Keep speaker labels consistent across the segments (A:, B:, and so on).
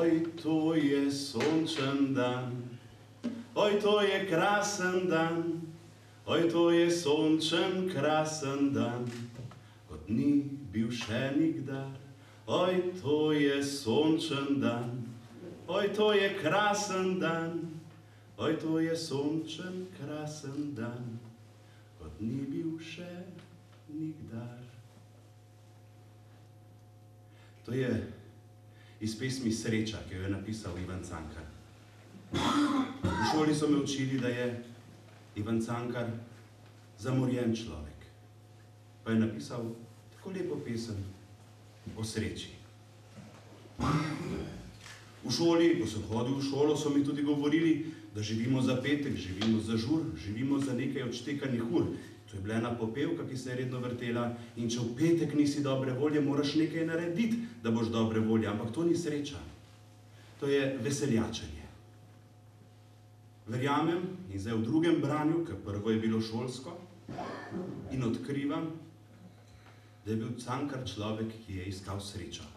A: Oj, to je sončen dan, oj, to je krasen dan, oj, to je sončen, krasen dan, kot ni bil še nikdar. Oj, to je sončen dan, oj, to je krasen dan, oj, to je sončen, krasen dan, kot ni bil še nikdar. To je iz pesmi Sreča, ki jo je napisal Ivan Cankar. V šoli so me učili, da je Ivan Cankar zamorjen človek, pa je napisal tako lepo pesem o sreči. V šoli, ko sem hodil v šolo, so mi tudi govorili, da živimo za petek, živimo za žur, živimo za nekaj odštekanih ur. To je bila ena popevka, ki se je redno vrtela, in če v petek nisi dobre volje, moraš nekaj narediti, da boš dobre volje, ampak to ni sreča. To je veseljačenje. Verjamem, in zdaj v drugem branju, ker prvo je bilo šolsko, in odkrivam, da je bil Cankar človek, ki je iskal srečo.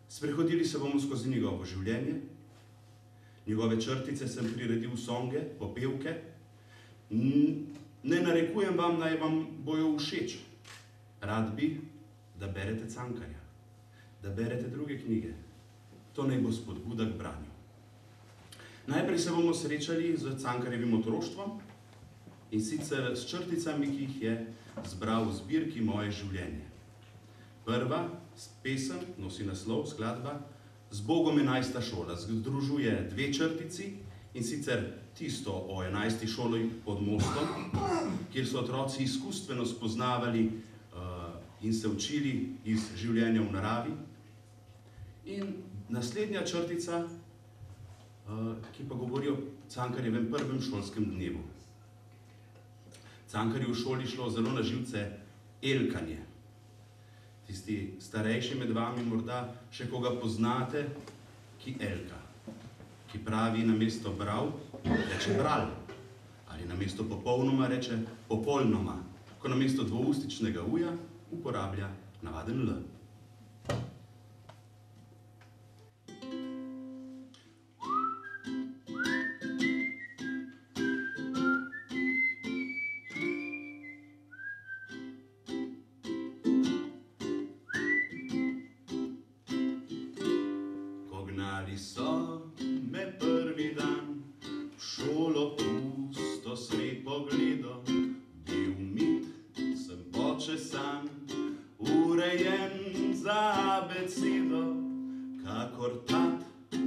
A: Sprehodili se bomo skozi njegovo življenje, njegove črtice sem priredil songe, popevke. Ne narekujem vam, naj vam bojo všeč. Rad bi, da berete Cankarja, da berete druge knjige. To naj bo spodbuda k branju. Najprej se bomo srečali z Cankarjevim otroštvom, in sicer s črticami, ki jih je zbral v zbirki Moje življenje. Prva pesem nosi naslov, skladba Z Bogom 11. šola. Združuje dve črtici, in sicer tisto o 11. šoli pod mostom, kjer so otroci izkustveno spoznavali in se učili iz življenja v naravi. In naslednja črtica, ki pa govori o Cankarjevem prvem šolskem dnevu. Cankarju v šoli šlo zelo na živce elkanje. Tisti starejši med vami morda še koga poznate, ki elka, ki pravi namesto bral, reče bral, ali namesto popolnoma reče popolnoma, ko namesto dvoustičnega uja uporablja navaden L. Pognali so me prvi dan v šolo pusto sred pogledo, bil mit, sem počesan, urejen za abecedo, kakor tat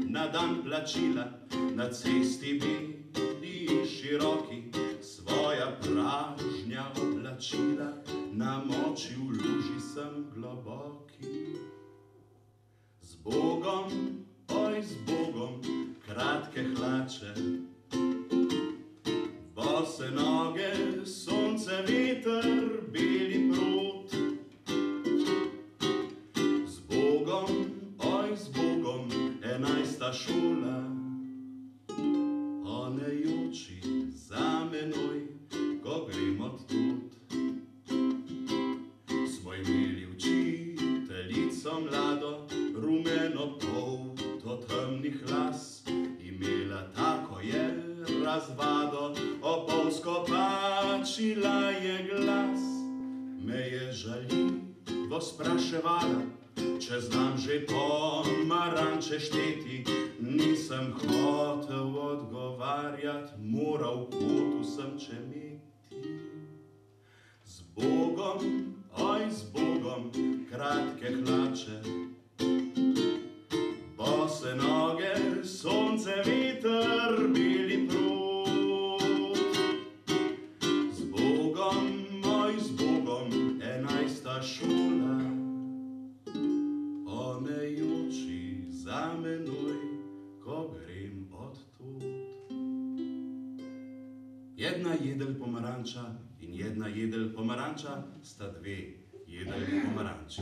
A: na dan plačila, na cesti bili široki, svoja pražnja oblačila, namočil v luži sem globoki. Z Bogom, oj, z Bogom, kratke hlače, bose noge, sonce, veter, beli prut. Z Bogom, oj, z Bogom, 11. šola, onejoči za menoj, ko grem odtud. Smo imeli učiteljico mlado, rumeno polto temnih las, imela tako je razvado, opolsko pačila je glas. Me je žaljivo spraševala, če znam že pomaranče šteti, nisem hotel odgovarjati, moral v kotu sem čemeti. Z Bogom, oj, z Bogom, kratke hlače, bose noge, sonce, veter, beli prut. Z Bogom, oj, z Bogom, 11. šola, omejujoči za menoj, ko grem odtud. Jedna jedel pomaranča in jedna jedel pomaranča sta dve jedel pomaranči.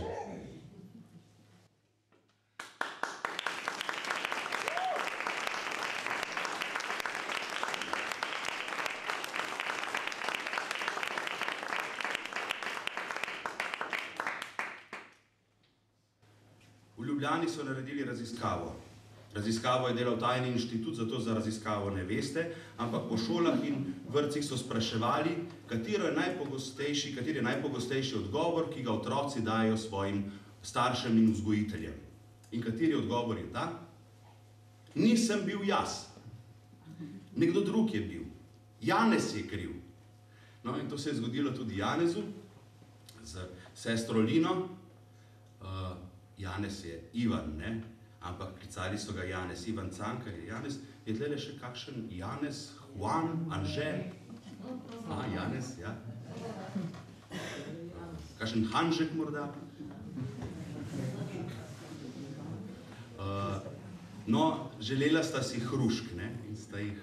A: V Ljubljani so naredili raziskavo. Raziskavo je delal tajni inštitut, zato za raziskavo ne veste, ampak po šolah in vrtcih so spraševali, kateri je najpogostejši odgovor, ki ga otroci dajo svojim staršem in vzgojiteljem. In kateri odgovor je ta? Nisem bil jaz. Nekdo drug je bil. Janez je kriv. No, in to se je zgodilo tudi Janezu z sestro Lino. Janez je Ivan, ne? Ampak klicali so ga Janez, Ivan Cankar je Janez. Je tlele še kakšen Janez, Juan, Anže? Janez, ja. Kakšen Hanžek morda? No, želela sta si hrušk, ne? In sta jih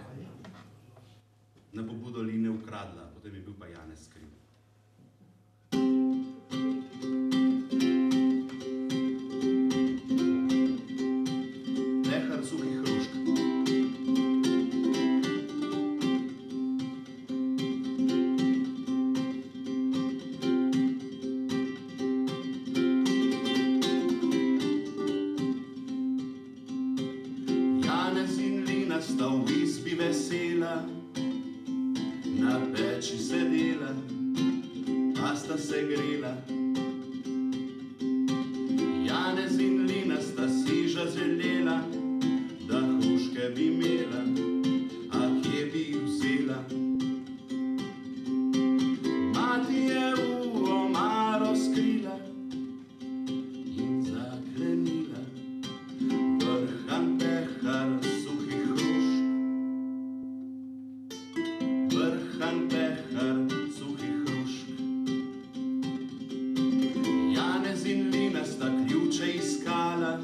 A: na pobudo Line ukradla, potem je bil pa Janez kriv. Pehar suhih hrušk. Janez in Lina sta v izbi vesela, na peči sedela, pa sta se grela. Janez in Lina sta si že želela, da hruške bi imela, a kje bi jih vzela? Mati je v omaro skrila in zaklenila vrhan pehar suhih hrušk. Vrhan pehar suhih hrušk. Janez in Lina sta ključe iskala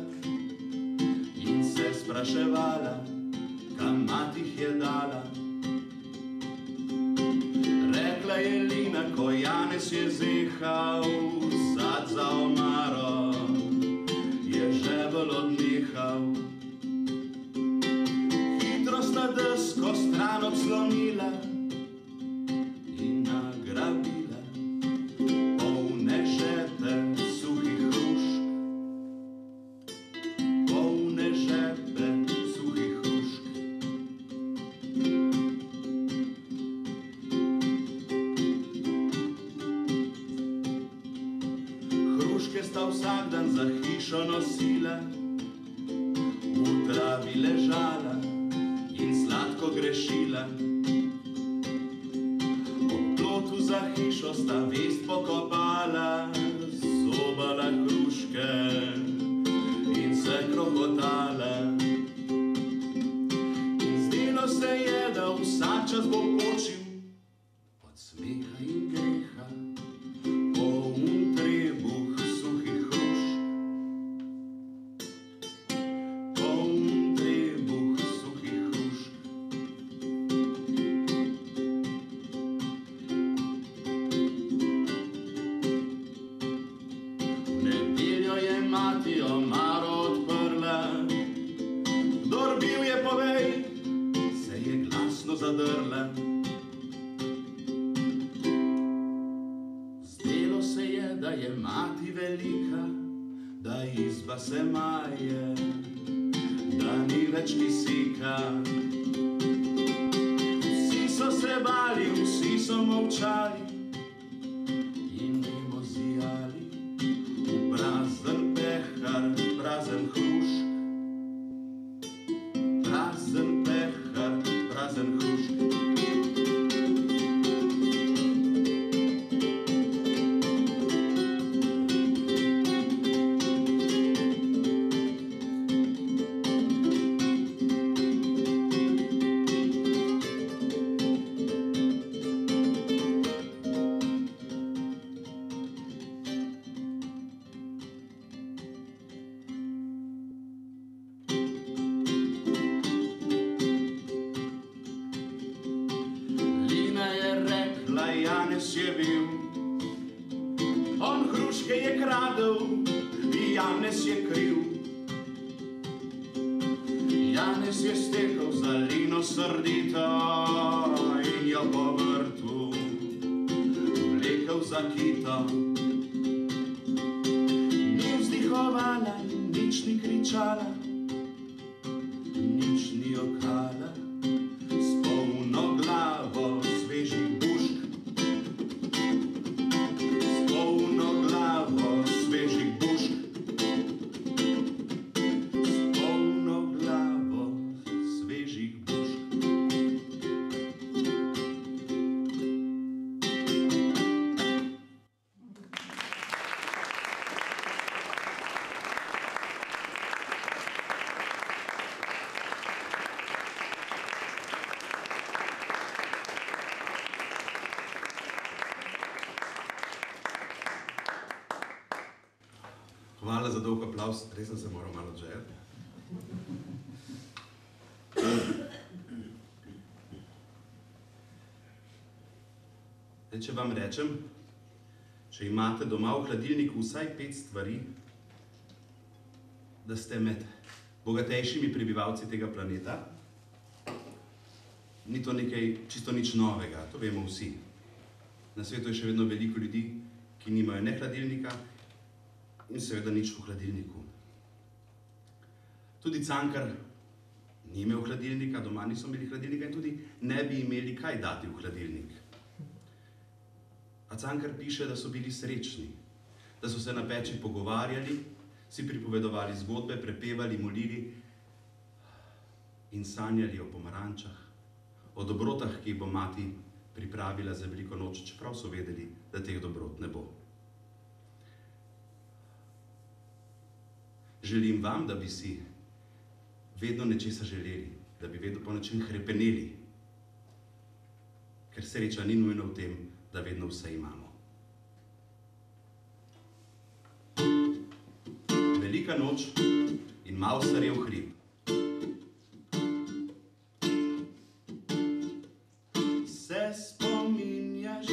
A: in se spraševala, kam mati jih je dala. Rekla je Lina, ko Janez je zehal, sad za omaro je žebelj odnehal. Hitro sta desko stran odslonila in nagrabila polne žepe suhih hrušk. Polne žepe suhih hrušk. Hruške sta vsak dan za hišo nosila, v travi ležala in sladko grešila. Ob plotu za hišo sta vest pokopala, zobala hruške in se krohotala. In zdelo se je, da vsak čas bo počil od smeha in greha, poln trebuh suhih hrušk. Poln trebuh suhih hrušk. V nedeljo je mati omaro odprla, kdor bil je povej, se je glasno zadrla. Zdelo se je, da je mati velika, da izba se maje, da ni več kisika. Vsi so se bali, vsi so molčali in nemo zijali v prazen pehar, prazen hrušk. Prazen pehar, prazen hrušk. Janez je bil, on hruške je kradel, Janez je kriv. Janez je stekel za Lino srdito in jo po vrtu vlekel za kito. Ni vzdihovala, nič ni končala, nič ni okala, s polno glavo svežih bušk, s polno glavo svežih bušk, s polno glavo svežih bušk. Hvala za dolg aplavz, res sem se moral malo odžejati. Če vam rečem, če imate doma v hladilniku vsaj 5 stvari, da ste med bogatejšimi prebivalci tega planeta, ni to nekaj čisto nič novega, to vemo vsi. Na svetu je še vedno veliko ljudi, ki nimajo ne hladilnika, in seveda nič v hladilniku. Tudi Cankar ni imel hladilnika, doma niso imeli hladilnika in tudi ne bi imeli kaj dati v hladilnik. A Cankar piše, da so bili srečni, da so se na peči pogovarjali, si pripovedovali zgodbe, prepevali, molili in sanjali o pomarančah, o dobrotah, ki jih bo mati pripravila za veliko noč, čeprav so vedeli, da teh dobrot ne bo. Želim vam, da bi si vedno nečesa želeli, da bi vedno po nečem hrepeneli, ker sreča ni nujno v tem, da vedno vse imamo. Velika noč in Mauserjev hrib. Se spominjaš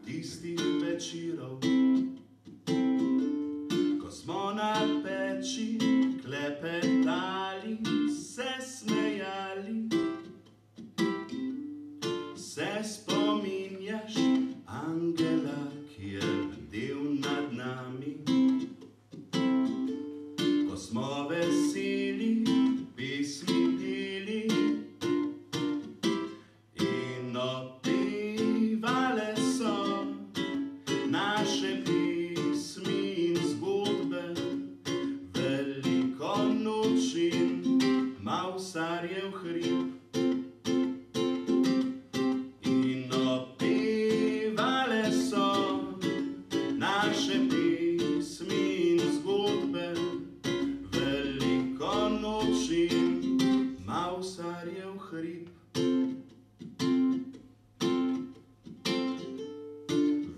A: tistih večerov, smo na peči klepetali, se smejali. Se spominjaš angela, ki je bdel nad nami, ko smo veseli pesmi pili in opevale so naše pesmi in zgodbe. Veliko noč in Mauserjev hrib in opevale so naše pesmi in zgodbe. Veliko noč in Mauserjev hrib.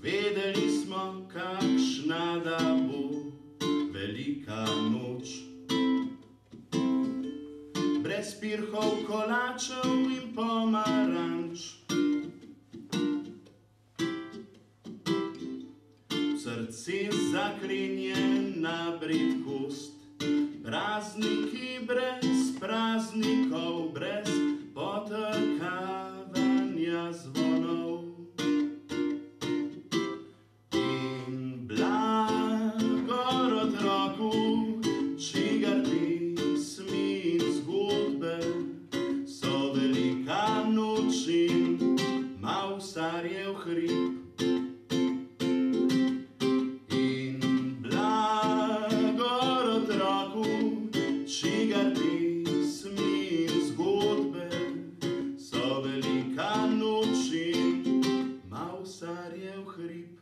A: Vedeli smo, kakšna da bo velika noč, brez pirhov, kolačev in pomaranč. Srce zaklenjena bridkost, prazniki brez praznikov, brez potrkavanja zvonov. In blagor otroku, čigar pesmi in zgodbe so velika noč in Mauserjev hrib. In blagor otroku, čigar pesmi in zgodbe so velika noč in Mauserjev hrib.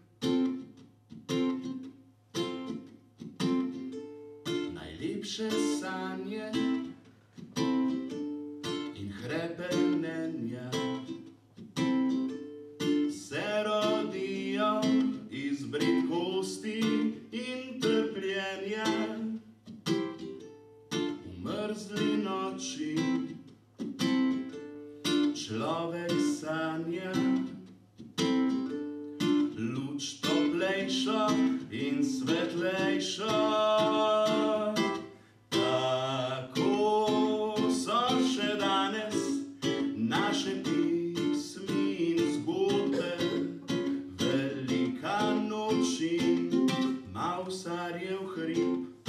A: Najlepše sanje in hrepenenja se rodijo iz bridkosti in trpljenja. V mrzli noči človek sanja luč toplejšo in svetlejšo. Tako so še danes naše pesmi in zgodbe. Velika noč in Mauserjev hrib.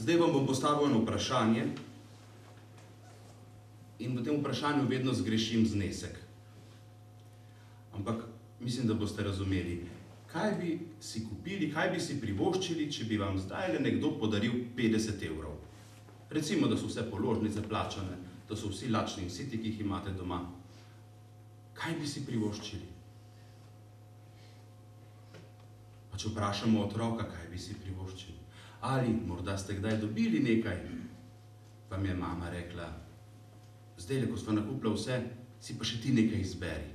A: Zdaj vam bom postavil eno vprašanje in v tem vprašanju vedno zgrešim znesek. Ampak mislim, da boste razumeli, kaj bi si kupili, kaj bi si privoščili, če bi vam zdaj nekdo podaril 50 evrov. Recimo, da so vse položnice plačane, da so vsi lačni in siti, ki jih imate doma. Kaj bi si privoščili? Pa če vprašamo otroka, kaj bi si privoščili? Ali morda ste kdaj dobili nekaj, pa mi je mama rekla, zdaj, ko sva nakupila vse, si pa še ti nekaj izberi.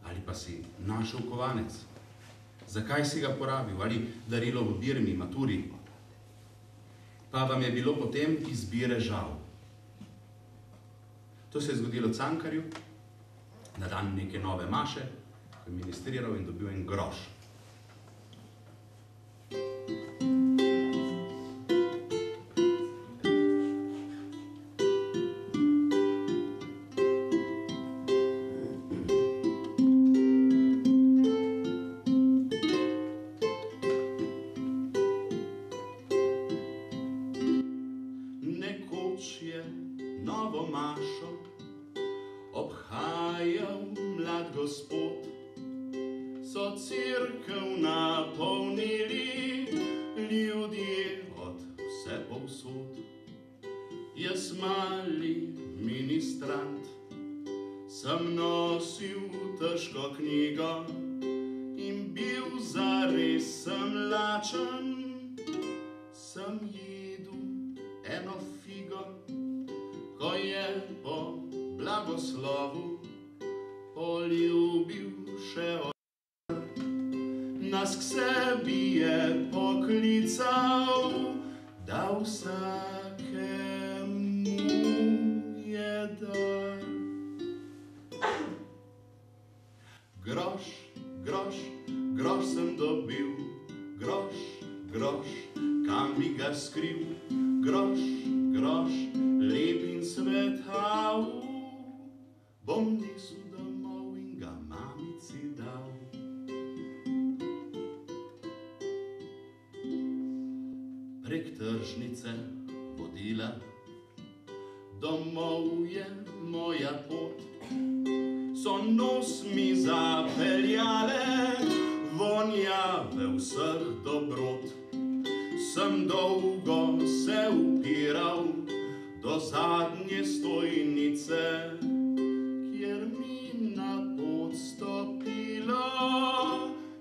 A: Ali pa si našel kovanec. Zakaj si ga porabil? Ali darilo v birmi, maturi? Pa vam je bilo potem izbire žal. To se je zgodilo Cankarju na dan neke nove maše, ko je ministriral in dobil en groš. Jaz mali ministrant sem nosil težko knjigo in bil zares sem lačen. Sem jedel eno figo, ko je po blagoslovu poljubil še nas k sebi je poklical, da dar. Groš, groš, groš sem dobil, groš, groš, kam bi ga skril, groš, groš, lep in svetav, bom nesel domov in ga mamici dal. Prek tržnice vodila, domov je moja pot, so nos mi zapeljale, vonjave vseh dobrot. Sem dolgo se upiral do zadnje stojnice, kjer mi na pot stopilo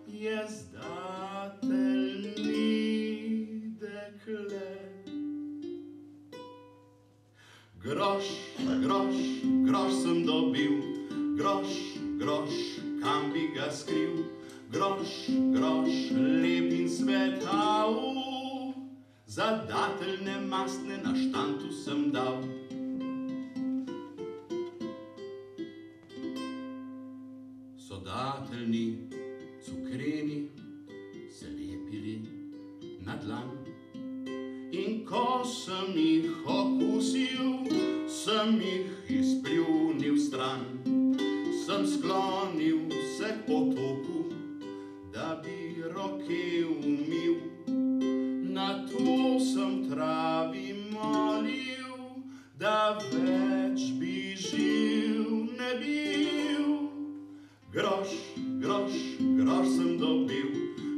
A: je zdateljni dekle. Groš, groš, groš sem dobil, groš, groš, kam bi ga skril, groš, groš, lep in svetav, za dateljne mastne na štantu sem dal. So dateljni, cukreni, se lepili na dlan. In ko sem jih okusil, sem jih izpljunil stran. Sem sklonil se k potoku, da bi roke umil. Nato sem travi molil, da več bi živ ne bil. Groš, groš, groš sem dobil,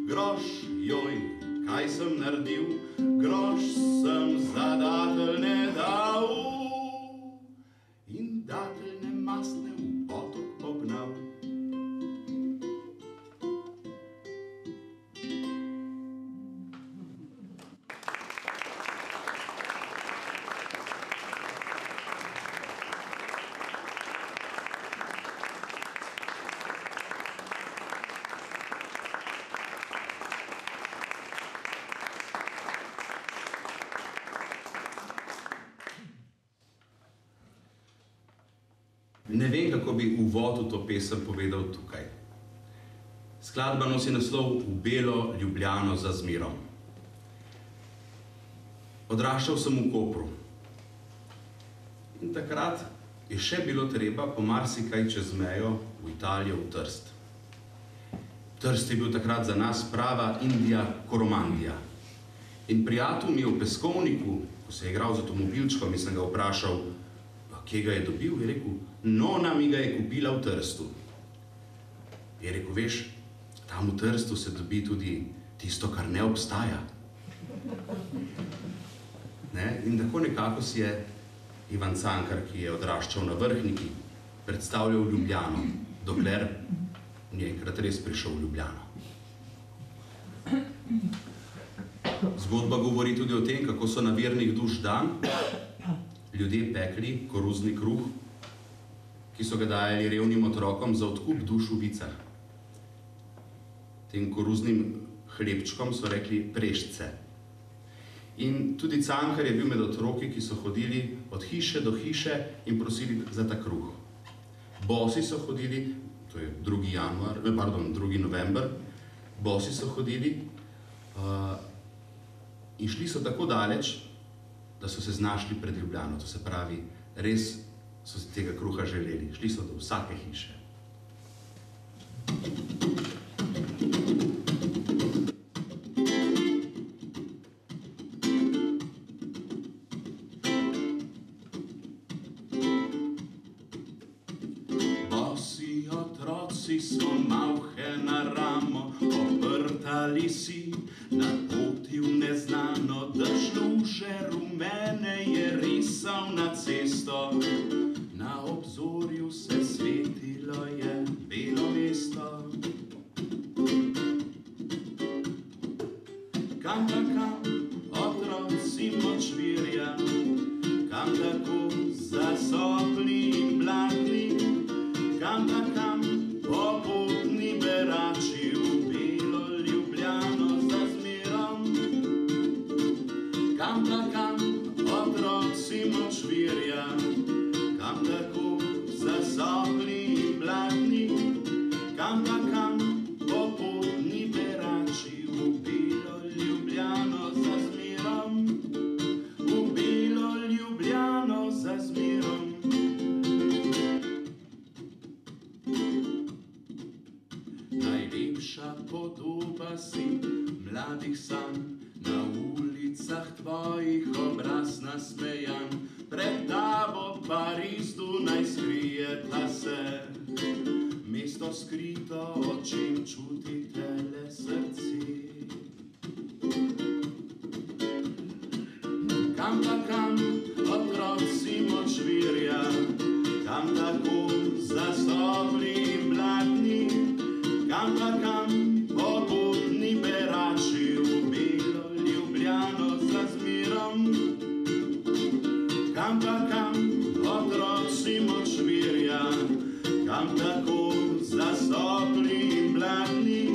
A: groš, joj, kaj sem naredil, groš sem za dateljne dal in dateljne mastne v potok pognal. Ne vem, kako bi uvod v to pesem povedal tukaj. Skladba nosi naslov V belo Ljubljano za zmirom. Odraščal sem v Kopru. In takrat je še bilo treba po marsikaj čez mejo v Italijo, v Trst. Trst je bil takrat za nas prava Indija Koromandija. In prijatelj mi je v peskovniku, ko se je igral z avtomobilčkom in sem ga vprašal, kje ga je dobil, je rekel, nona mi ga je kupila v Trstu. Je rekel, veš, tam v Trstu se dobi tudi tisto, kar ne obstaja. In tako nekako si je Ivan Cankar, ki je odraščal na Vrhniki, predstavljal Ljubljano, dokler ni enkrat res prišel v Ljubljano. Zgodba govori tudi o tem, kako so na vernih duš dan ljudje pekli koruzni kruh, ki so ga dajali revnim otrokom za odkup duš v vicah. Tem koruznim hlebčkom so rekli prešce. In tudi Cankar je bil med otroki, ki so hodili od hiše do hiše in prosili za ta kruh. Bosi so hodili, to je 2. november, bosi so hodili in šli so tako daleč, da so se znašli pred Ljubljano. To se pravi, res so si tega kruha želeli. Šli so do vsake hiše. Bosi otroci so malhe na ramo, oprtali si na poti v neznano, dež luže rumene je risal na cesto. Na obzorju se svetilo je belo mesto. Kam da kam otroci močvirja, kam tako zasopli in blatni, kam da kam popotni berači v belo Ljubljano za zmerom. Kam da kam otroci močvirja, kam tako zasopli in blatni, kam da kam popotni berači v belo Ljubljano za zmerom. V belo Ljubljano za zmerom. Najlepša podoba si mladih sanj, na ulicah tvojih obraz nasmejan. Pred tabo Pariz, Dunaj skrijeta se, mesto skrito, o čem čutite le srci. Kam pa kam otroci močvirja, kam tako zasopli in blatni, kam pa kam popotni berači v belo Ljubljano za zmerom. Kam pa kam otroci močvirja, kam tako zasopli in blatni,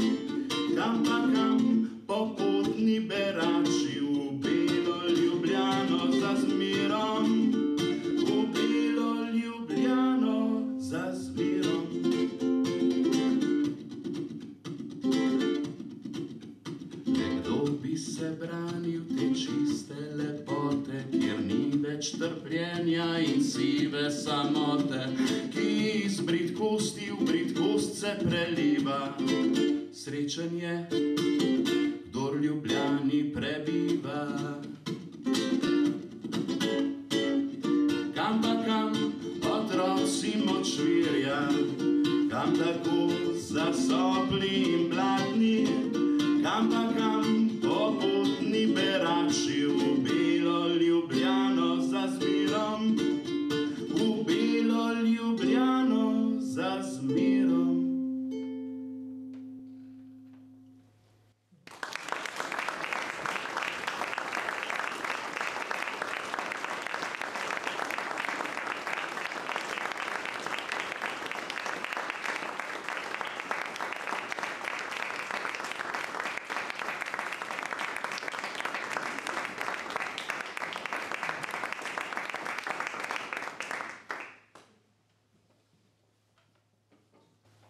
A: kam pa kam popotni berači v belo Ljubljano za zmerom. V belo Ljubljano za zmerom. Nekdo bi se branil te čiste lepote, kjer ni več trpljenja in sive samote, ki iz bridkosti v bridkost se preliva. Srečen je, kdor v Ljubljani prebiva. Kam pa kam otroci močvirja, kam tako zasopli in blatni, kam pa kam popotni berači v belo Ljubljano za zmerom. V belo Ljubljano za zmerom.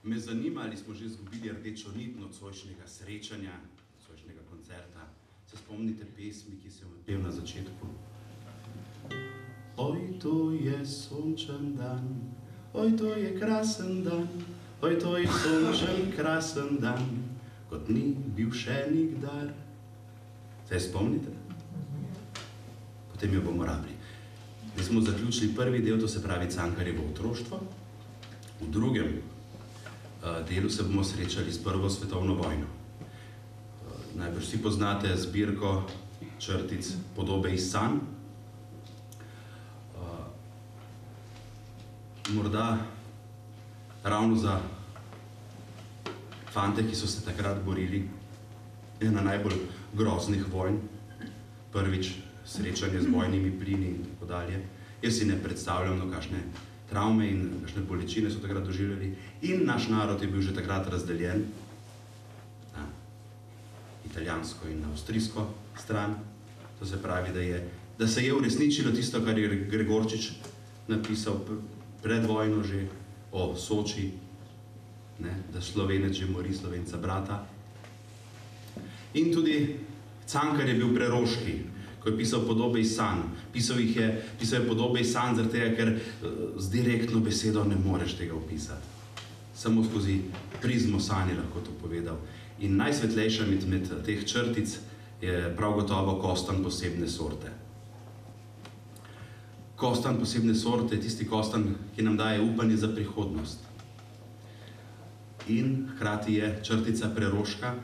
A: Me zanima, ali smo že izgubili rdečo nit nocojšnjega srečanja, nocojšnjega koncerta. Se spomnite pesmi, ki sem pel na začetku? Oj, to je sončen dan, oj, to je krasen dan, oj, to je sončen krasen dan, kot ni bil še nikdar. Se spomnite? Potem jo bomo rabili. Mi smo zaključili prvi del, to se pravi Cankarjevo otroštvo. V drugem delu se bomo srečali s Prvo svetovno vojno. Najbrž vsi poznate zbirko črtic Podobe iz sanj. Morda ravno za fante, ki so se takrat borili, ena najbolj groznih vojn, prvič srečanje z bojnimi plini in tako dalje. Jaz si ne predstavljam, kakšne travme in kakšne bolečine so takrat doživljali. In naš narod je bil že takrat razdeljen na italijansko in na avstrijsko stran. To se pravi, da se je uresničilo tisto, kar je Gregorčič napisal pred vojno že o Soči, da Slovenec že mori Slovenca brata. In tudi Cankar je bil preroški, ko je pisal Podobe iz sanj. Pisal je Podobe iz sanj, zaradi tega, ker z direktno besedo ne moreš tega opisati. Samo skozi prizmo sanje lahko to povedal. In najsvetlejša med teh črtic je prav gotovo Kostanj posebne sorte. Kostanj posebne sorte je tisti kostanj, ki nam daje upanje za prihodnost. In hkrati je črtica preroška,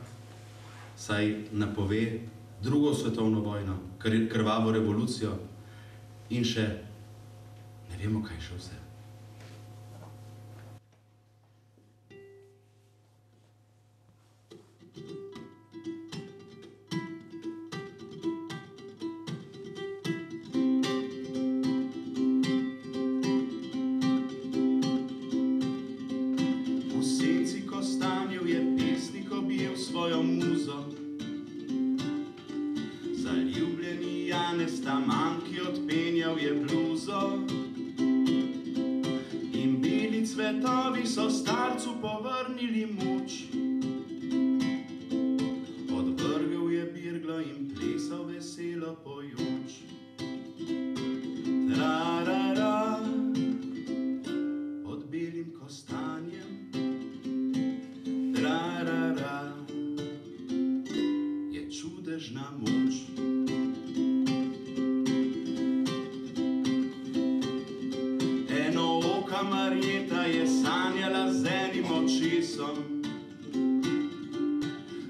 A: saj napove drugo svetovno vojno, krvavo revolucijo in še ne vemo, kaj še vse. V senci Kostanjev je pesnik objel svojo muzo. Zaljubljeni Janez Taman, ki odpenjal je bluzo. In beli cvetovi so starcu povrnili moč. Odvrgel je birglo in plesal veselo pojoč. Tra-ra-ra, pod belim kostanjem. Tra-ra-ra, je čudežna moč. Enooka Marjeta je sanjala z enim očesom.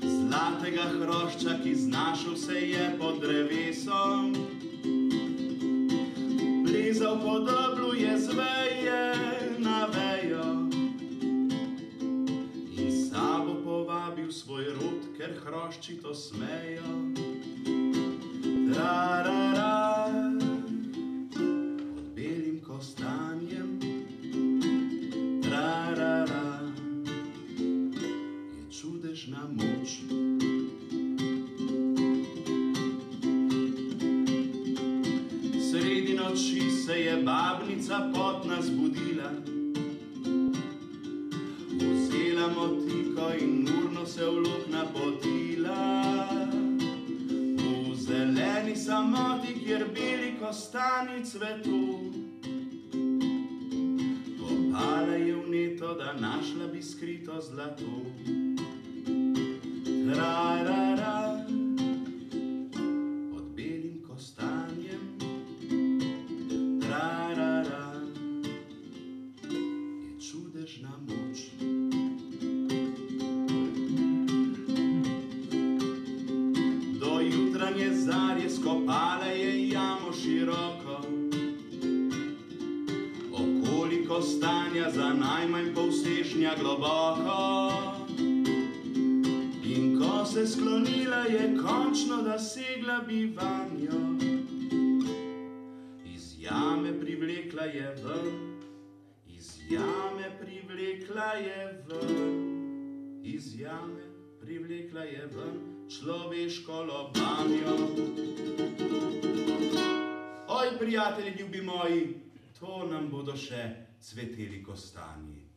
A: Zlatega hrošča, ki znašel se je pod drevesom. Plezal po deblu je z veje na vejo. In s sabo povabil svoj rod, ker hrošči to smejo. Tra-ra-ra, pod belim kostanjem. Tra-ra-ra, je čudežna moč. Sredi noči se je babnica potna zbudila. Vzela motiko in urno se v luk napotila. V zeleni samoti, kjer beli kostanji cvetu. Kopala je vneto, da našla bi skrito zlato. Tra-ra-ra, pod belim kostanjem. Tra-ra-ra, je čudežna moč. Do jutranje zarje skopala je jamo široko. Okoli kostanja za najmanj pol sežnja globoko. In ko se sklonila je končno dosegla bivanjo. Iz jame privlekla je ven, iz jame privlekla je ven, iz jame privlekla je ven človeško lobanjo. Oj, prijatelji ljubi moji, to nam bodo še cveteli kostanji.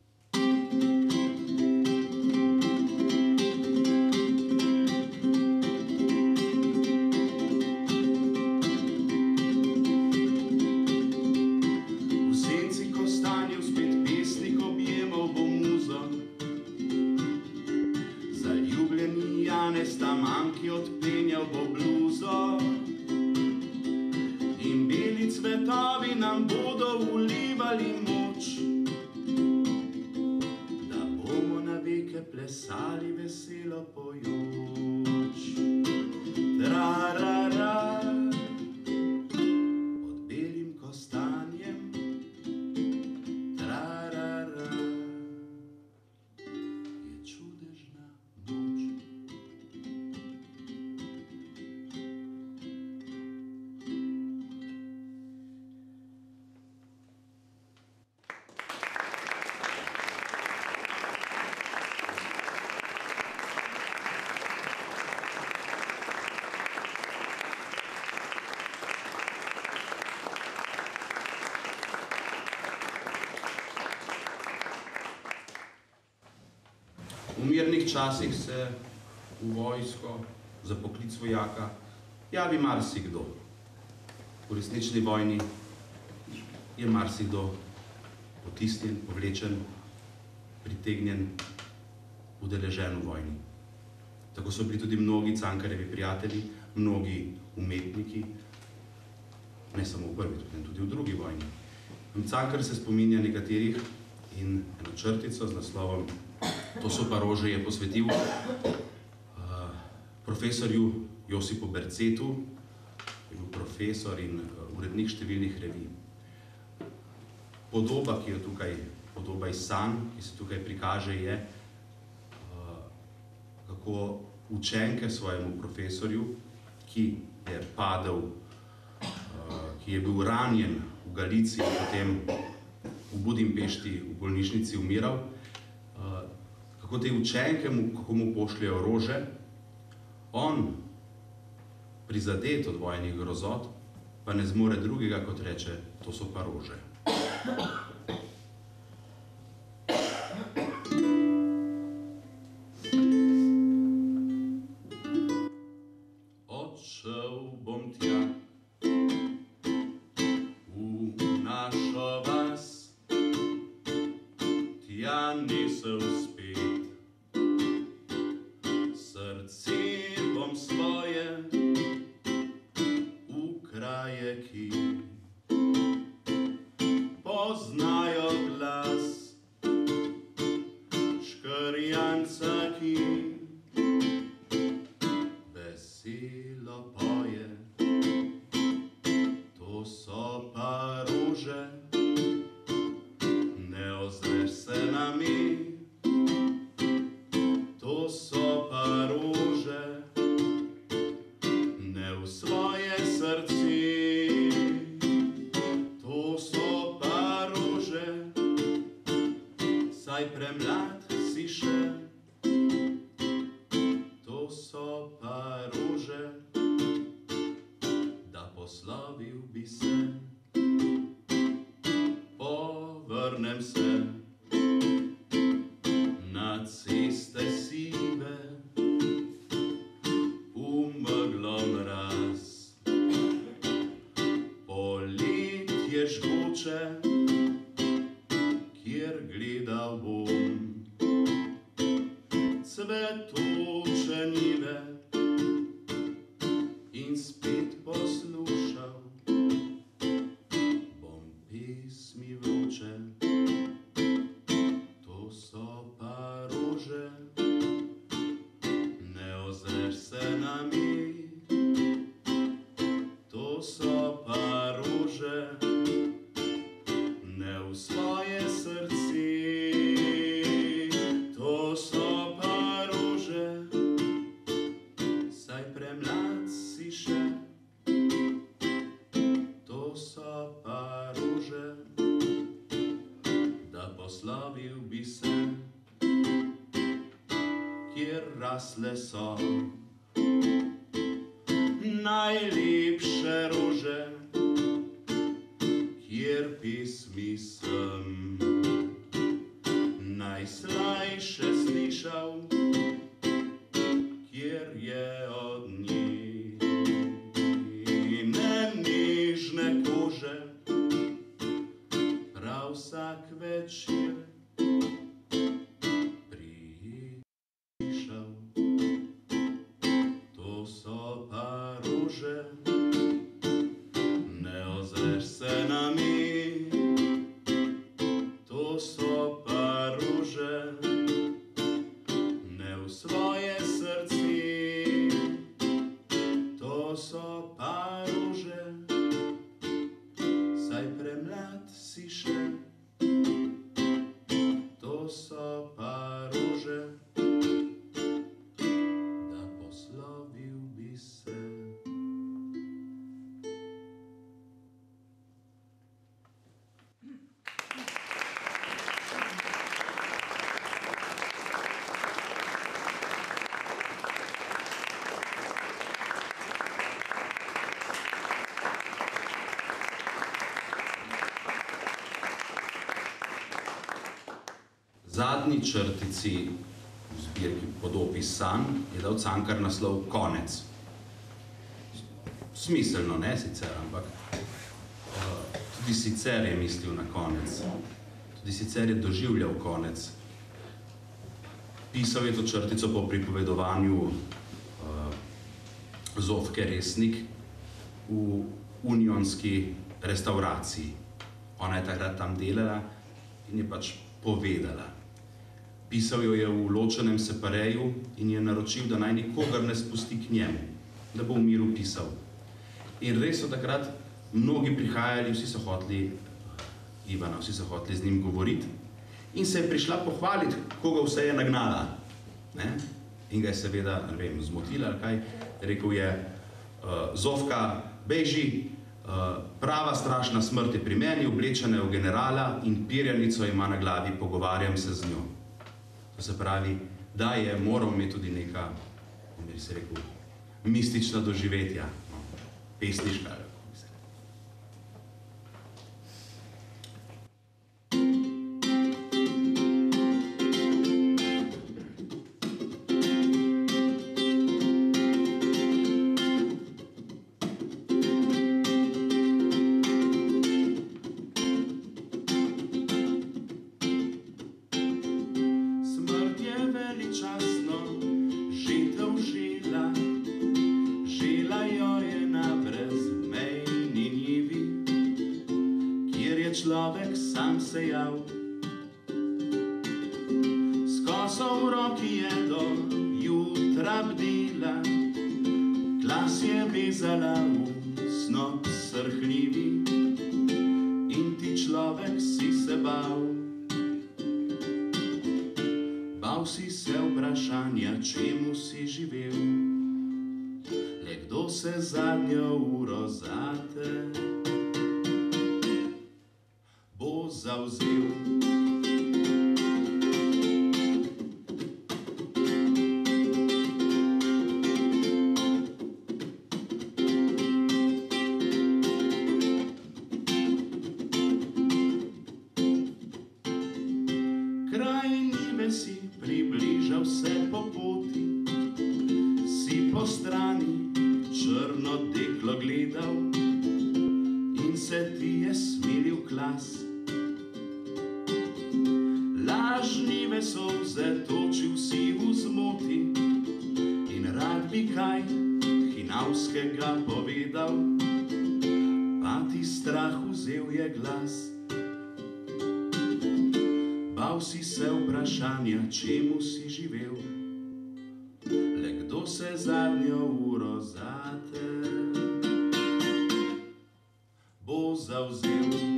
A: strane sta manjki odpenjal bo bluzo in beli cvetovi nam bodo vlivali moč, da bomo na veke plesali veselo pojoč. Tra-ra-ra, pod belim kostanjem, tra-ra-ra, je čudežna noč. V mirnih časih se v vojsko za poklic vojaka javi marsikdo. V resnični vojni je marsikdo potisnjen, povlečen, pritegnjen, udeležen v vojni. Tako so bili tudi mnogi Cankarjevi prijatelji, mnogi umetniki, ne samo v prvi, tudi v drugi vojni. Cankar se spominja nekaterih in eno črtico z naslovom To so pa rože je posvetil profesorju Josipu Bercetu, je bil profesor in urednik številnih revij. Podoba, ki jo tukaj, podoba iz sanj, ki se tukaj prikaže, je, kako učenke svojemu profesorju, ki je padel, ki je bil ranjen v Galiciji, potem v Budimpešti v bolnišnici umiral, kako te učenke, kako mu pošljajo rože, on, prizadet od vojnih grozot, pa ne zmore drugega, kot reče, to so pa rože. Odšel bom tja, v našo vas, tja nisem spet. Srce bom svoje v kraje, ki poznajo glas škrjanca, ki veselo poje. To so pa rože, ne ozreš se na mi. To so pa rože, ne v svoje srce. To so pa rože, saj premlad si še. To so pa rože, da poslovil bi se. Povrnem se na ceste sive, v meglo mraz. Poletje žgoče, kjer gledal bom cvetoče njive in spet poslušal bom pesmi vroče. To so pa rože, ne ozreš se na mi. To so pa rože, ne v svoje srce. To so pa rože, saj premlad si še. To so pa rože, da poslovil bi se, kjer rasle so najlepše rože, kjer pesmi sem najslajše slišal, kjer je od njih nežne kože prav vsak večer prišel. zadnji črtici v zbirki Podob iz sanj je dal Cankar naslov Konec. Smiselno, ne sicer, ampak tudi sicer je mislil na konec. Tudi sicer je doživljal konec. Pisal je to črtico po pripovedovanju Zofke Resnik v unionski restauraciji. Ona je takrat tam delala in je pač povedala. Pisal jo je v ločenem separeju in je naročil, da naj nikogar ne spusti k njemu, da bo v miru pisal. In res so takrat mnogi prihajali, vsi so hoteli Ivana, vsi so hoteli z njim govoriti in se je prišla pohvaliti, koga vse je nagnala. Ne? In ga je seveda, ne vem, zmotila ali kaj. Rekel je, Zofka, beži, prava strašna smrt je pri meni, oblečena v generala in pirjanico ima na glavi, pogovarjam se z njo. To se pravi, da je moral imeti tudi neka, bi se rekel, mistična doživetja, no, pesniška.
B: Človek sam sejal, s koso v roki je do jutra bdila, glas je vezala v snop srhljivi in ti človek si se bal. Bal si se vprašanja, čemu si živel, le kdo se zadnjo uro zate bo zavzel. Kraj njive si približal se po poti, si po strani črno deklo gledal in se ti je smilil glas. Lažnive solze točil si v zmoti in rad bi kaj hinavskega povedal, pa ti strah vzel je glas. Bal si se vprašanja, čemu si živel, le kdo se zadnjo uro zate bo zavzel.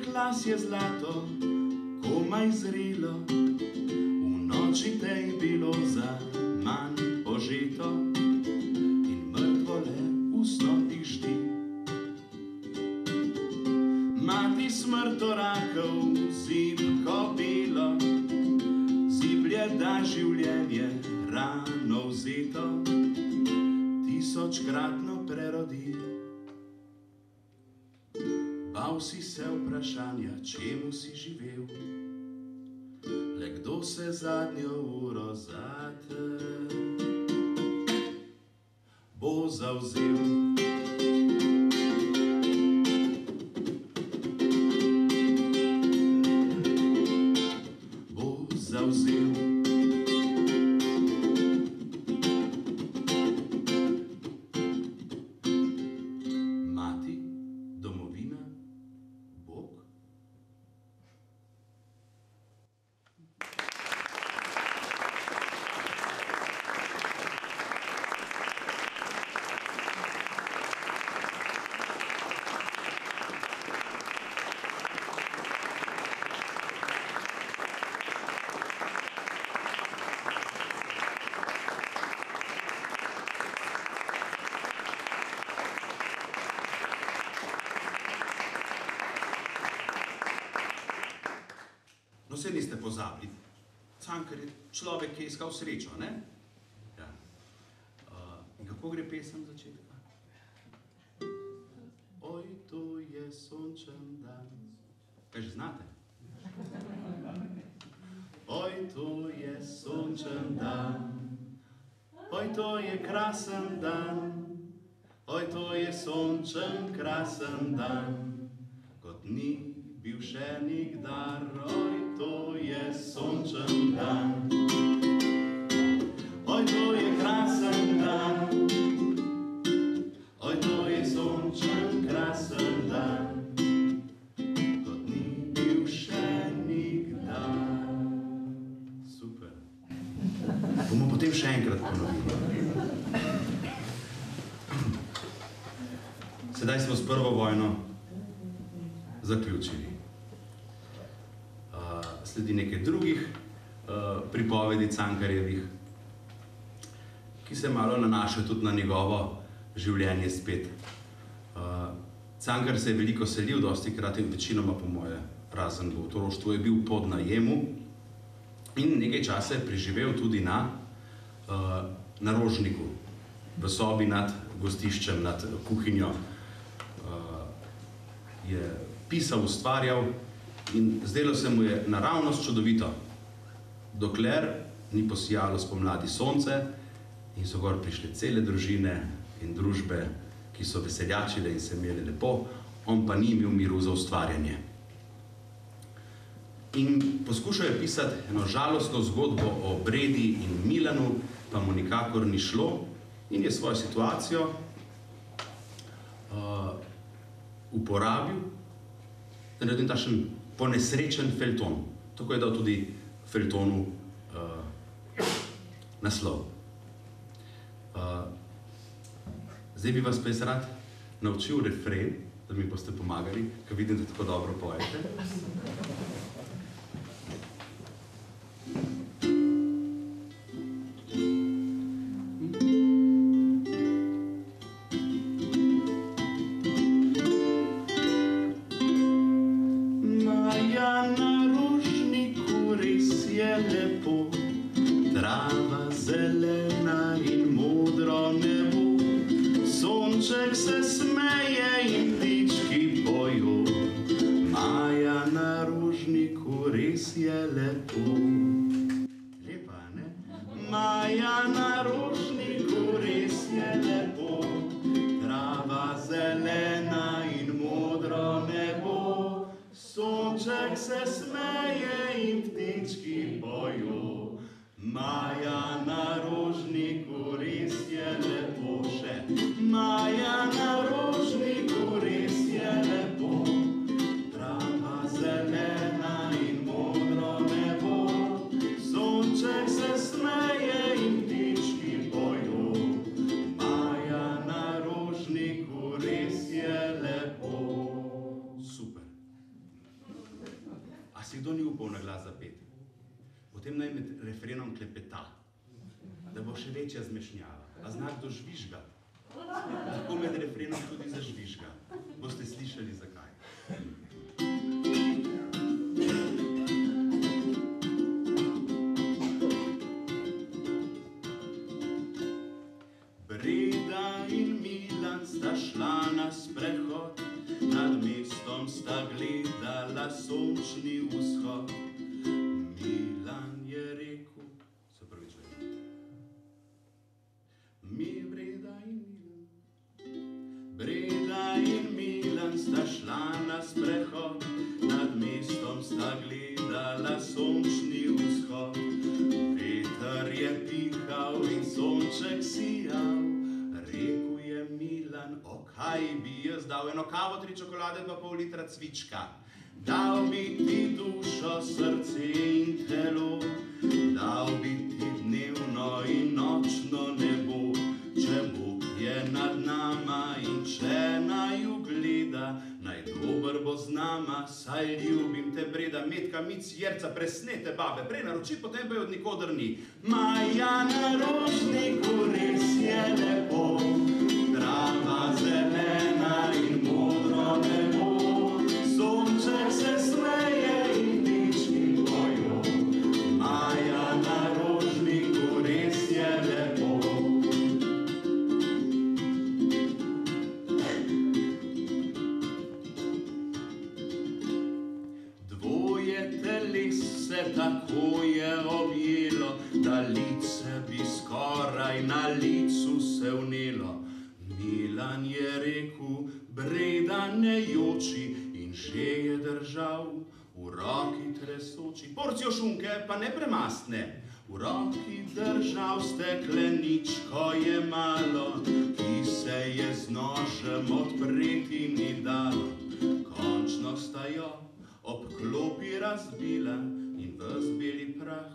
B: Las je zlato, komaj zrelo, v noči tej bilo za manj požeto in mrtvo le v snopih ždi. Mati smrto rakov zibko bilo, ziblje da življenje rano vzeto, tisočkratno prerodi. Bal si se vprašanja, čemu si živel, le kdo se zadnjo uro zate bo zavzel. Bo zavzel. Mati, domovina, Bog.
A: pozabili. Cankar je človek, ki je iskal srečo, ne? Ja. In kako gre pesem začetka? Oj, to je sončen dan. Kaj že znate? Oj, to je sončen dan. Oj, to je krasen dan. Oj, to je sončen, krasen dan. Kot ni bil še nikdar. Oj, to je sončen dan. Oj, to je krasen dan. Oj, to je sončen, krasen dan. Kot ni bil še nikdar. Super. Bomo potem še enkrat ponovili. Sedaj smo s prvo vojno zaključili. Sledi nekaj drugih pripovedi Cankarjevih, ki se malo nanašajo tudi na njegovo življenje spet. Cankar se je veliko selil, dostikrat in večinoma po moje, razen v otroštvu, je bil pod najemu in nekaj časa je preživel tudi na Rožniku, v sobi nad gostiščem, nad kuhinjo. Je pisal, ustvarjal in zdelo se mu je naravnost čudovito, dokler ni posijalo spomladi sonce in so gor prišle cele družine in družbe, ki so veseljačile in se imeli lepo, on pa ni imel miru za ustvarjanje. In poskušal je pisati eno žalostno zgodbo o Bredi in Milanu, pa mu nikakor ni šlo in je svojo situacijo uporabil, da naredim takšen ponesrečen feljton. Tako je dal tudi feljtonu naslov. Zdaj bi vas pa jaz rad naučil refren, da mi boste pomagali, ker vidim, da tako dobro pojete. Potem naj med refrenom klepeta, da bo še večja zmešnjava. A zna kdo žvižga? Lahko med refrenom tudi zažvižga. Boste slišali zakaj. Breda in Milan sta šla na sprehod, nad mestom sta gledala sončni vzhod. Breda in Milan sta šla na sprehod, nad mestom sta gledala sončni vzhod. Veter je pihal in sonček sijal, rekel je Milan, o kaj bi jaz dal, eno kavo, 3 čokolade pa pol litra cvička. Dal bi ti dušo, srce in telo, dal bi ti dnevno in nočno nebo. Če Bog je nad nama in če naju gleda, naj dober bo z nama, saj ljubim te, Breda, Metka, Mic, Jerca, presnete babe, prej naroči, potem pa je od nikoder ni. Maja na Rožniku res je lepo, trava zelena in modro nebo, sonček se smeje in ptički pojo.
B: saj na licu se vnelo. Milan je rekel, Breda ne joči, in že je držal v roki tresoči. Porcijo šunke pa ne premastne, v roki držal stekleničko je malo, ki se je z nožem odpreti ni dalo. Končno sta jo ob klopi razbila in ves beli prah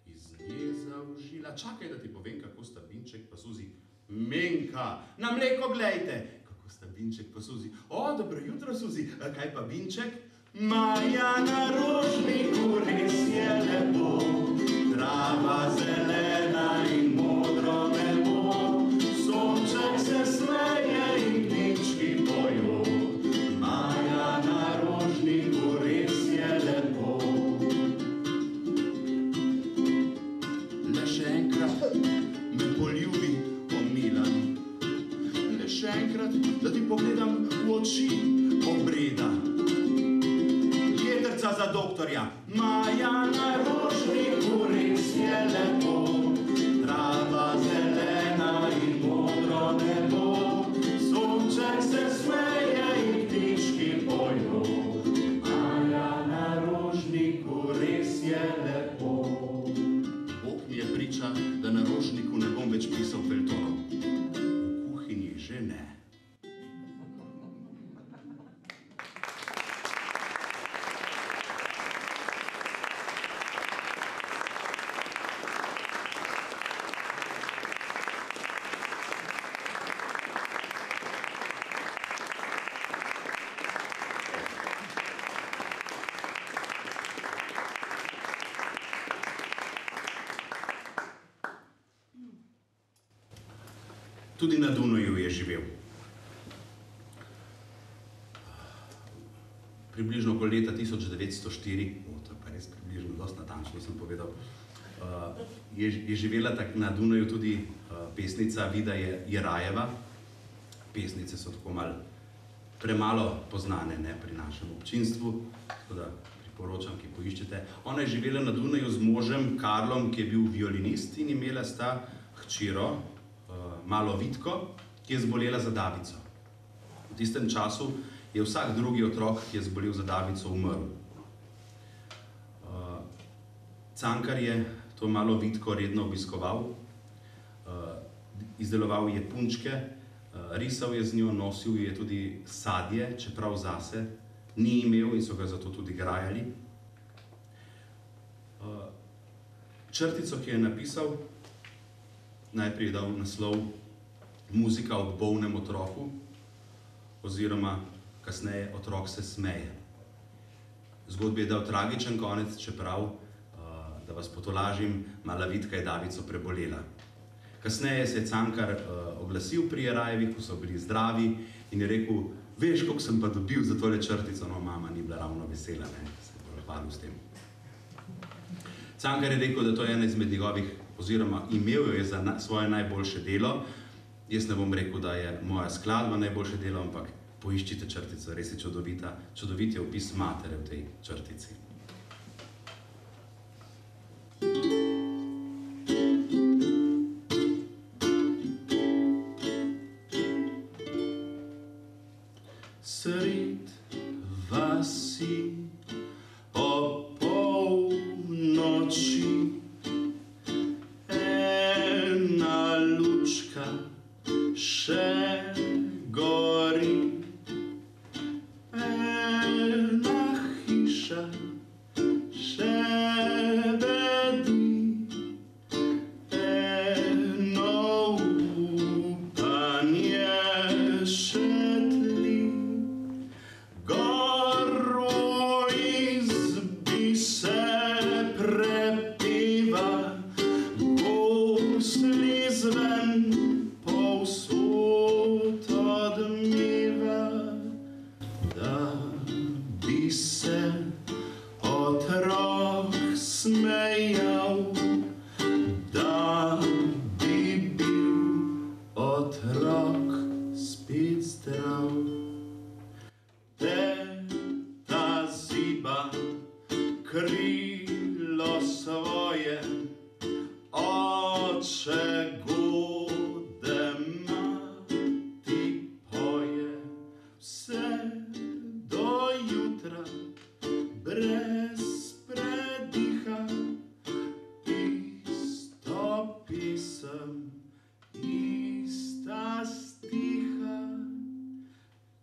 B: iz nje zaužila. Čakaj, da ti povem, kako sta Binček pa Suzi. Menka, na mleko glejte, kako sta Binček pa Suzi. O, dobro jutro, Suzi, kaj pa Binček? Maja na rožniku res je lepo, trava zelena in modro nebo, sonček se smeje in ptički pojo. Maja na rožniku res je lepo. Le še enkrat me poljubi, o Milan, le še enkrat, da ti pogledam v oči, o Breda. Jedrca za doktorja. Maja na rožniku res je lepo, trava zelena in modro nebo, sonček se smeje in ptički pojo. Maja na rožniku res je lepo. Bog mi je priča, da na rožniku ne bom več pisal feljtonov. V kuhinji že ne. Tudi na Dunaju je živel. Približno okoli leta 1904, to je pa res približno, dosti natančno sem povedal, je živela na Dunaju tudi pesnica Vida Jerajeva. Pesnice so tako malo premalo poznane, ne, pri našem občinstvu, tako da priporočam, ki poiščete. Ona je živela na Dunaju z možem Karlom, ki je bil violinist, in imela sta hčero, malo Vitko, ki je zbolela za davico. V tistem času je vsak drugi otrok, ki je zbolel za davico, umrl. Cankar je to malo Vitko redno obiskoval, izdeloval je punčke, risal je z njo, nosil je tudi sadje, čeprav zase ni imel in so ga zato tudi grajali. Črtico, ki je napisal, najprej je dal naslov Muzika ob bolnem otroku, oziroma kasneje Otrok se smeje. Zgodbi je dal tragičen konec, čeprav, da vas potolažim, mala Vitka je davico prebolela. Kasneje se je Cankar oglasil pri Jerajevih, ko so bili zdravi, in je rekel, veš, koliko sem pa dobil za tole črtico. No, mama ni bila ravno vesela, ne, se je pohvalil s tem. Cankar je rekel, da to je ena izmed njegovih, oziroma imel jo je za svoje najboljše delo. Jaz ne bom rekel, da je moja skladba najboljše delo, ampak poiščite črtico, res je čudovita. Čudovit je opis matere v tej črtici. Sred vasi ob polnoči ena lučka še gori, ena hiša še bedi, eno upanje še tli. Goro izbi se prepeva, gosli zven povsod odmeva, da bi se otrok smejal, da bi bil otrok spet zdrav. Teta ziba krilo svoje, oče go pesem, ista stiha.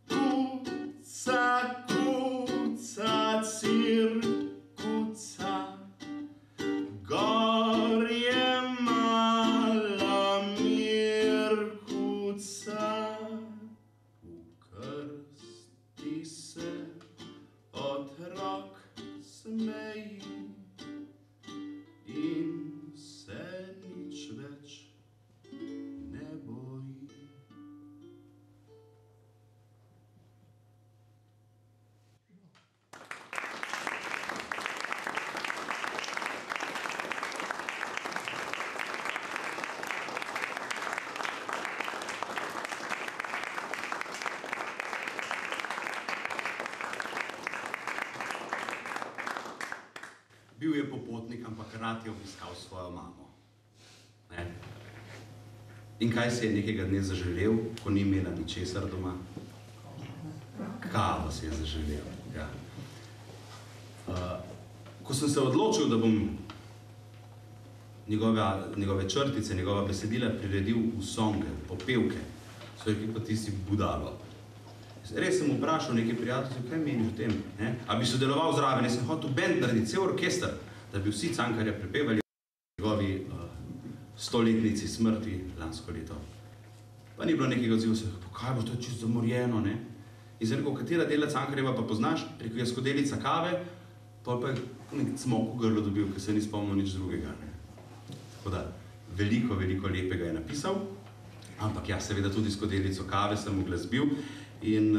B: Kuca, kuca, cirkuca, gor je mala Mirkuca. V krsti se otrok smeji in se nič več ne boji.
A: Bil je popotnik, ampak rad je obiskal svojo mamo. Ne? In kaj se je nekega dne zaželel, ko ni imela ničesar doma? Kavo se je zaželel. Ja. Ko sem se odločil, da bom njegove črtice, njegova besedila priredil v songe, popevke, so rekli pa ti si budalo. Res sem vprašal nekaj prijateljev, kaj meniš o tem? A bi sodeloval zraven, jaz sem hotel band narediti, cel orkester, da bi vsi Cankarja prepevali njegovi 100-letnici smrti lansko leto. Pa ni bilo nekega odziva, kaj bo, to je čisto zamorjeno, ne? In sem rekel, katera dela Cankarjeva pa poznaš? Rekel je skodelica kave, pol pa je nek cmok v grlo dobil, ker se ni spomnil nič drugega, ne? Tako da, veliko, veliko lepega je napisal, ampak ja, seveda tudi skodelico kave sem uglasbil. In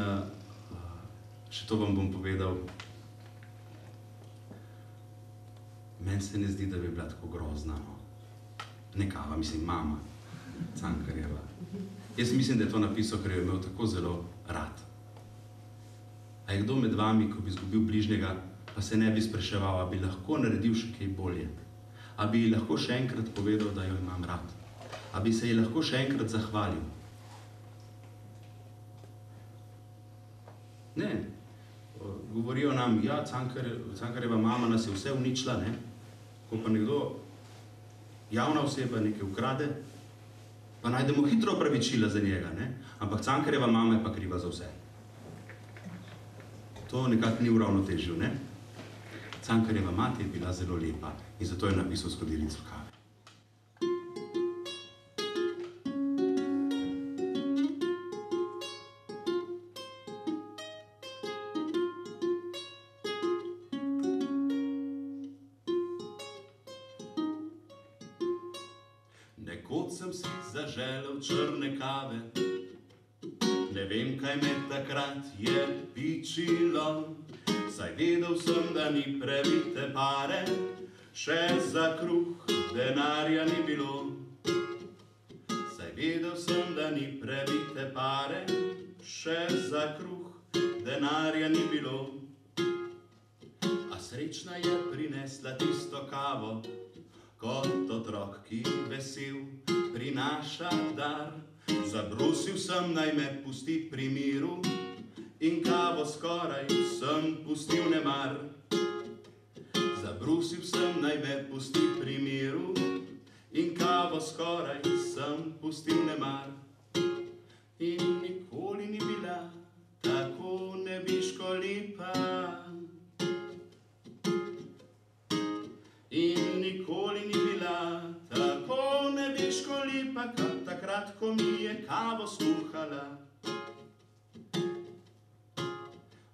A: še to vam bom povedal, meni se ne zdi, da bi bila tako grozna, no. Ne kava, mislim, mama Cankarjeva. Jaz mislim, da je to napisal, ker je imel tako zelo rad. A je kdo med vami, ko bi izgubil bližnjega, pa se ne bi spraševal, a bi lahko naredil še kaj bolje? A bi ji lahko še enkrat povedal, da jo imam rad? A bi se ji lahko še enkrat zahvalil? Ne. Govorijo nam, ja, Cankarjeva mama nas je vse uničila, ne? Ko pa nekdo, javna oseba, nekaj ukrade, pa najdemo hitro opravičila za njega, ne? Ampak Cankarjeva mama je pa kriva za vse. To nekako ni uravnotežil, ne? Cankarjeva mati je bila zelo lepa in zato je napisal skodelico kave.
B: Nekoč sem si zaželel črne kave, ne vem, kaj me takrat je pičilo, saj vedel sem, da ni previte pare, še za kruh denarja ni bilo. Saj vedel sem, da ni previte pare, še za kruh denarja ni bilo. A srečna je prinesla tisto kavo, kot otrok, ki vesel prinaša dar. Zabrusil sem, naj me pusti pri miru in kavo skoraj sem pustil nemar. Zabrusil sem, naj me pusti pri miru in kavo skoraj sem pustil nemar. In nikoli ni bila tako nebeško lepa. In nikoli ni bila tako nebeško lepa, kot takrat, ko mi je kavo skuhala.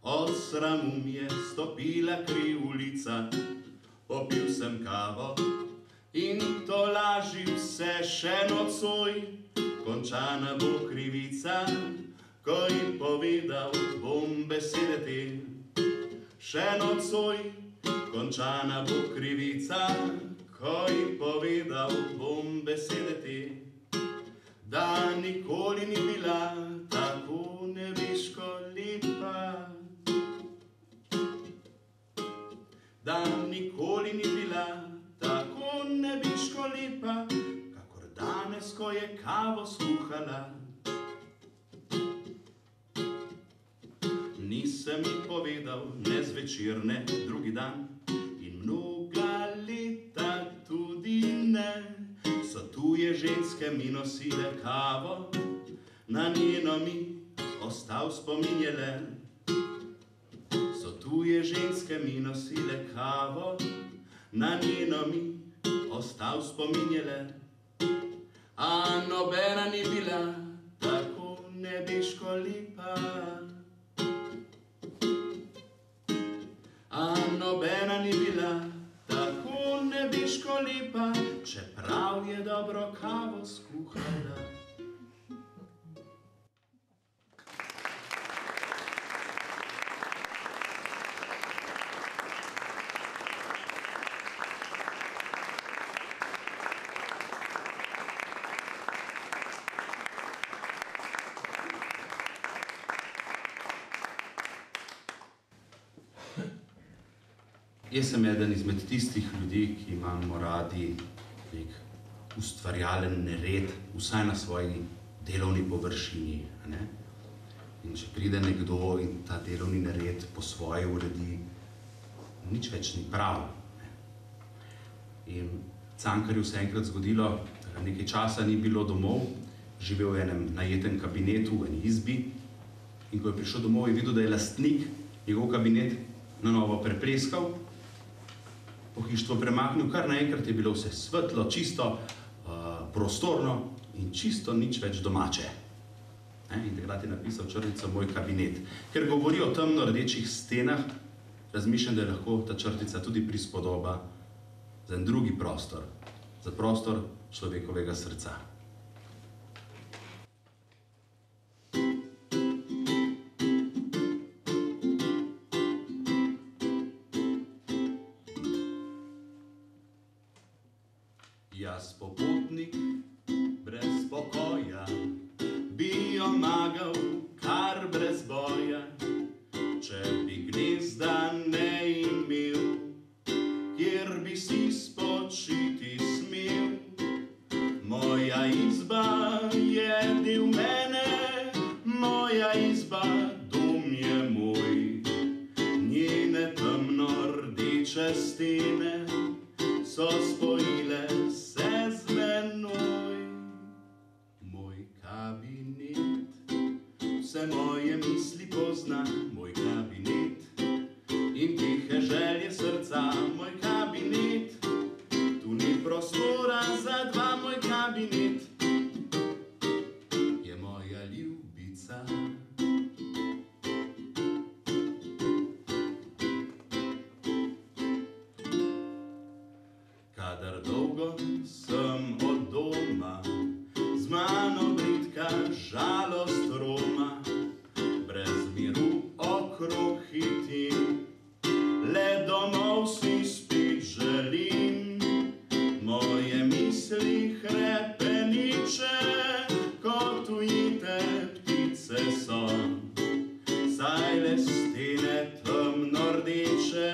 B: Od sramu mi je stopila krivuljica, popil sem kavo in to lažil se še nocoj. Končana bo krivica, ko ji povedal bom besede te. Še nocoj končana bo krivica, ko ji povedal bom besede te. Da nikoli ni bila tako nebeško lepa. Da nikoli ni bila tako nebeško lepa, kakor danes, ko je kavo skuhala. Nisem ji povedal ne zvečer, ne drugi dan in mnoga leta tudi ne. So tuje ženske mi nosile kavo, na njeno mi ostal spomin je le. So tuje ženske mi nosile kavo, na njeno mi ostal spomin je le. A nobena ni bila tako nebeško lepa. A nobena ni bila tako nebeško lepa, čeprav je dobro kavo skuhala.
A: Jaz sem eden izmed tistih ljudi, ki imamo radi nek ustvarjalen nered, vsaj na svoji delovni površini. Ne? In če pride nekdo in ta delovni nered po svoje uredi, nič več ni prav. Ne? In Cankarju se je enkrat zgodilo, da nekaj časa ni bilo domov, živel v enem najetem kabinetu, v eni izbi, in ko je prišel domov, je videl, da je lastnik njegov kabinet na novo prepleskal, pohištvo premaknil, kar naenkrat je bilo vse svetlo, čisto, prostorno in čisto nič več domače. In takrat je napisal črtica Moj kabinet. Ker govori o temno rdečih stenah, razmišljam, da je lahko ta črtica tudi prispodoba za en drugi prostor, za prostor človekovega srca. Jaz popotnik brez pokoja, bi jo magal kar brez boja, če bi gnezda ne imel, kjer bi si spočiti smel. Moja izba je del mene, moja izba dom je moj, njene temno rdeče stene so spojile se z menoj. Moj kabinet vse moje misli pozna, moj kabinet in tihe želje srca, moj kabinet. Tu ni prostora za dva, moj kabinet je moja ljubica. Kadar dolgo sem od doma, z mano bridka žalost roma, brez miru okrog hitim, le domov si spet želim. Moje misli hrepeniče, kot ujete ptice so, saj le stene temno rdeče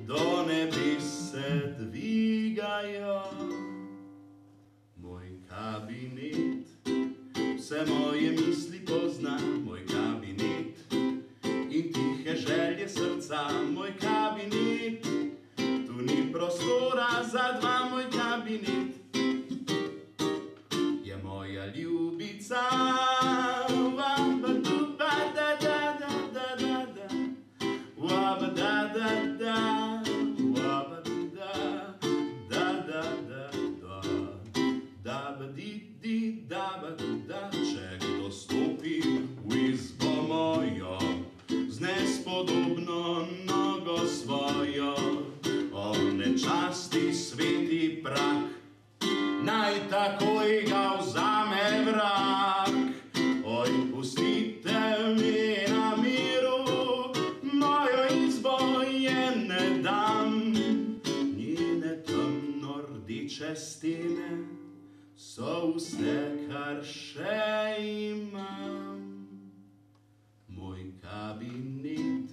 A: do nebes se dvigajo. Moj kabinet vse moje misli pozna, moj kabinet in tihe želje srca, moj kabinet. Tu ni prostora za dva, moj kabinet je moja ljubica. Če kdo stopi v izbo mojo, z nespodobno nogo svojo, o nečasti sveti prah, naj takoj ga vzame vrag. Oj, pustite mi na miru, mojo izbo je ne dam, njene temno rdeče stene so vse, kar še imam. Moj kabinet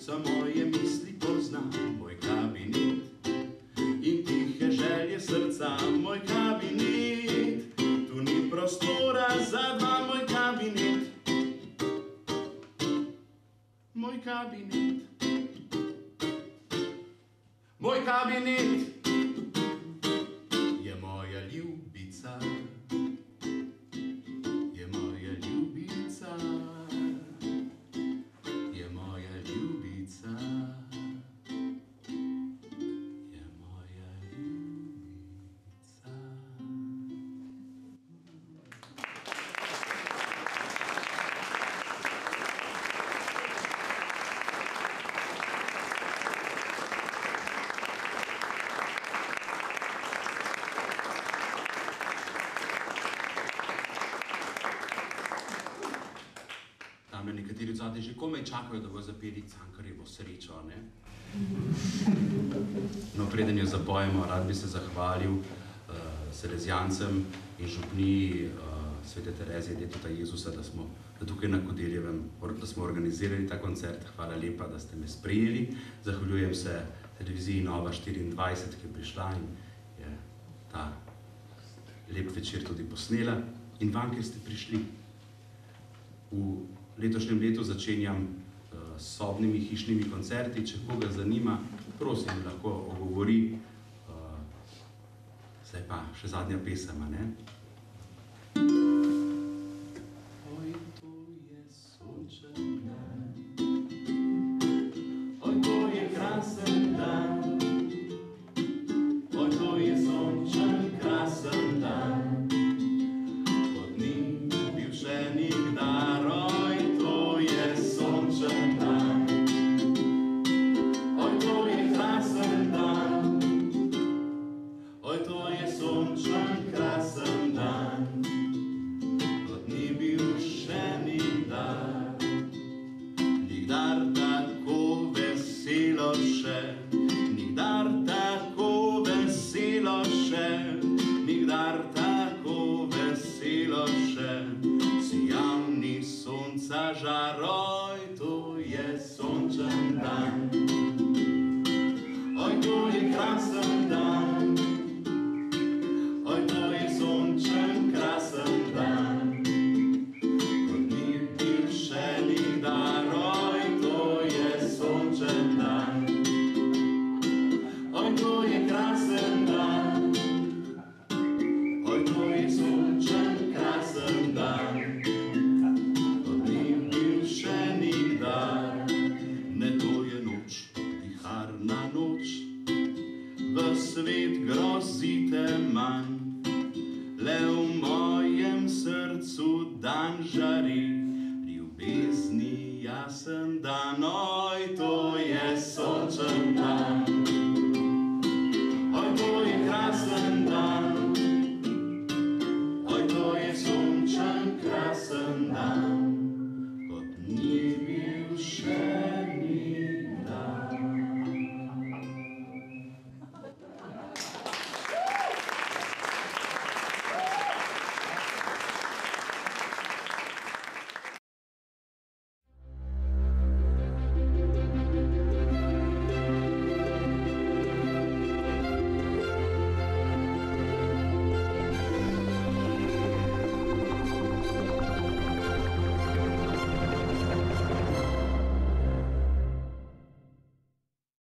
A: so moje misli pozna, moj kabinet in tihe želje srca, moj kabinet. Tu ni prostora za dva, moj kabinet, moj kabinet, moj kabinet je moja ljubica. Tam nekateri odzadaj že komaj čakajo, da bo zapeli Cankarjevo srečo, ne? No, preden jo zapojemo, rad bi se zahvalil Salezijancem in župniji Svete Terezije, Detota Jezusa, da tukaj na Kodeljevem, da smo organizirali ta koncert. Hvala lepa, da ste me sprejeli. Zahvaljujem se televiziji Nova 24, ki je prišla in je ta lep večer tudi posnela. In vam, ker ste prišli. V letošnjem letu začenjam s sobnimi hišnimi koncerti. Če koga zanima, prosim, lahko ogovori. Zdaj pa še zadnja pesema, ne? Oj, to je sončen dan. Oj, to je krasen dan. Oj, to je sončen, krasen dan. Kot ni bil še nikdar. Oj, to je sončen dan. Oj, to je krasen dan. Oj, to je sončen, krasen dan. Kot ni bil še nikdar. Nikdar tako veselo še. Nikdar tako veselo še. Nikdar tako veselo še. Sijavni sonca žar. Oj, to je sončen dan. Oj, to je krasen dan. Oj, to je sončen, krasen dan. Kot ni bil še nikdar. Oj, to je sončen dan. Oj, to je krasen dan. Oj, to je sončen, krasen dan. Kot ni bil še nikdar. Ne, to je noč, viharna noč. V svet grozite manj. Le v mojem srcu dan žari.